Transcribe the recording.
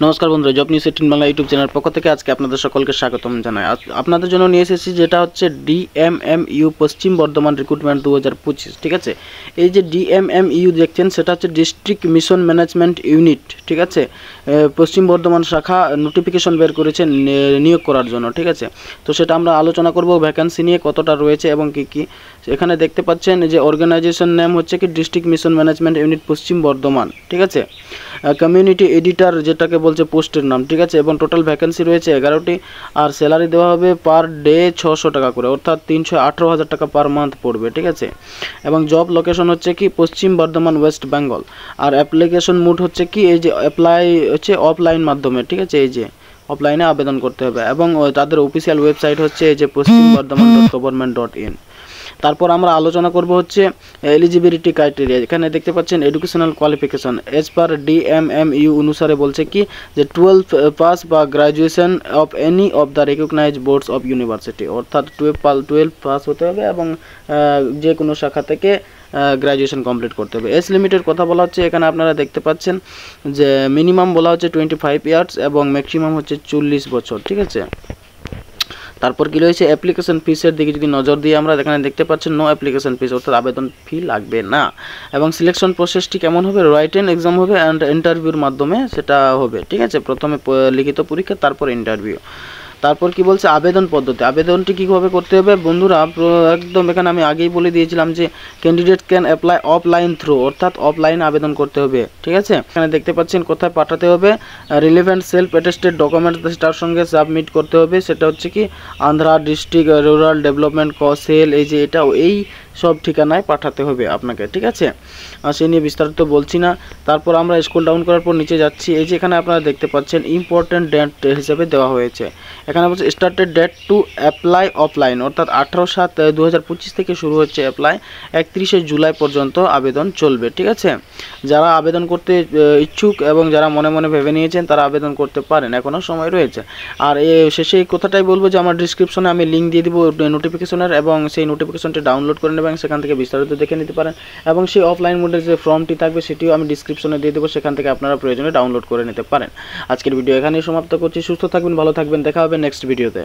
নমস্কার বন্ধুরা, job news 18 Bangla YouTube channel পক্ষ থেকে আজকে আপনাদের সকলকে স্বাগতম জানাই। আপনাদের জন্য নিয়ে এসেছি যেটা হচ্ছে ডিএমএমইউ পশ্চিম বর্ধমান রিক্রুটমেন্ট 2025। ঠিক আছে, এই যে ডিএমএমইউ দেখছেন সেটা হচ্ছে ডিস্ট্রিক্ট মিশন ম্যানেজমেন্ট ইউনিট। ঠিক আছে, পশ্চিম বর্ধমান শাখা নোটিফিকেশন বের করেছে নিয়োগ করার জন্য। ঠিক আছে, তো সেটা আমরা আলোচনা করব ভ্যাকেন্সি নিয়ে, কতটা রয়েছে এবং কি কি। এখানে দেখতে পাচ্ছেন যে অর্গানাইজেশন নেম হচ্ছে কি ডিস্ট্রিক্ট মিশন ম্যানেজমেন্ট ইউনিট পশ্চিম বর্ধমান। ঠিক আছে, কমিউনিটি এডিটর যেটাকে বলছে পোস্টের নাম। ঠিক আছে, এবং টোটাল ভ্যাকেন্সি রয়েছে 11টি, আর স্যালারি দেওয়া হবে পার ডে 600 টাকা করে, অর্থাৎ 318,000 টাকা পার মান্থ পড়বে। ঠিক আছে, এবং জব লোকেশন হচ্ছে কি পশ্চিম বর্ধমান ওয়েস্ট বেঙ্গল। আর অ্যাপ্লিকেশন মোড হচ্ছে কি এই যে অ্যাপ্লাই হচ্ছে অফলাইন মাধ্যমে। ঠিক আছে, এই যে অফলাইনে আবেদন করতে হবে, এবং তাদের অফিসিয়াল ওয়েবসাইট হচ্ছে এই যে paschimBardhaman.government.in। তারপর আমরা আলোচনা করব হচ্ছে এলিজিবিলিটি ক্রাইটেরিয়া। এখানে দেখতে পাচ্ছেন educational qualification as per DMMU অনুসারে বলছে কি যে 12 পাস বা graduation of any of the recognized boards of university, অর্থাৎ 12 পাস হতে হবে এবং যে কোনো শাখা থেকে গ্র্যাজুয়েশন কমপ্লিট করতে হবে। এজ লিমিটের কথা বলা হচ্ছে, এখানে আপনারা দেখতে পাচ্ছেন যে মিনিমাম বলা হচ্ছে 25 ইয়ার্স এবং ম্যাক্সিমাম হচ্ছে 40 বছর। ঠিক আছে, তারপর কি রয়েছে অ্যাপ্লিকেশন ফিসের দিকে যদি নজর দিয়ে আমরা এখানে দেখতে পাচ্ছেন নো অ্যাপ্লিকেশন ফিস, অর্থাৎ আবেদন ফি লাগবে না। এবং সিলেকশন প্রসেসটি কেমন হবে, রাইটেন এক্সাম হবে অ্যান্ড ইন্টারভিউর মাধ্যমে সেটা হবে। ঠিক আছে, প্রথমে লিখিত পরীক্ষা, তারপর ইন্টারভিউ। তারপর কি বলছে আবেদন পদ্ধতি, আবেদনটি কীভাবে করতে হবে বন্ধুরা, একদম এখানে আমি আগেই বলে দিয়েছিলাম যে candidate can apply offline through, অর্থাৎ অফলাইন আবেদন করতে হবে। ঠিক আছে, এখানে দেখতে পাচ্ছেন কোথায় পাঠাতে হবে, রিলেভেন্ট সেলফ অ্যাটেস্টেড ডকুমেন্টস তার সঙ্গে সাবমিট করতে হবে। সেটা হচ্ছে কি Andhra district rural development sell, এই যে এটা এই সব ঠিকানায় পাঠাতে হবে আপনাকে। ঠিক আছে, সে নিয়ে বিস্তারিত বলছি না। তারপর আমরা স্ক্রল ডাউন করার পর নিচে যাচ্ছি, এই যে এখানে আপনারা দেখতে পাচ্ছেন ইম্পর্টেন্ট ডেট হিসেবে দেওয়া হয়েছে। এখানে বলছে started date to apply offline, অর্থাৎ 18/7/2025 থেকে শুরু হচ্ছে অ্যাপ্লাই, 31শে জুলাই পর্যন্ত আবেদন চলবে। ঠিক আছে, যারা আবেদন করতে ইচ্ছুক এবং যারা মনে মনে ভেবে নিয়েছেন তারা আবেদন করতে পারেন, এখনও সময় রয়েছে। আর শেষে এই কথাটাই বলবো যে আমার ডিসক্রিপশনে আমি লিঙ্ক দিয়ে দেবো নোটিফিকেশনের, এবং সেই নোটিফিকেশনটি ডাউনলোড করে নেবেন, সেখান থেকে বিস্তারিত দেখে নিতে পারেন। এবং সেই অফলাইন মোডের যে ফর্মটি থাকবে সেটিও আমি ডিসক্রিপশনে দিয়ে দেবো, সেখান থেকে আপনারা প্রয়োজনে ডাউনলোড করে নিতে পারেন। আজকের ভিডিও এখানেই সমাপ্ত করছি। সুস্থ থাকবেন, ভালো থাকবেন, দেখা হবে নেক্সট ভিডিওতে।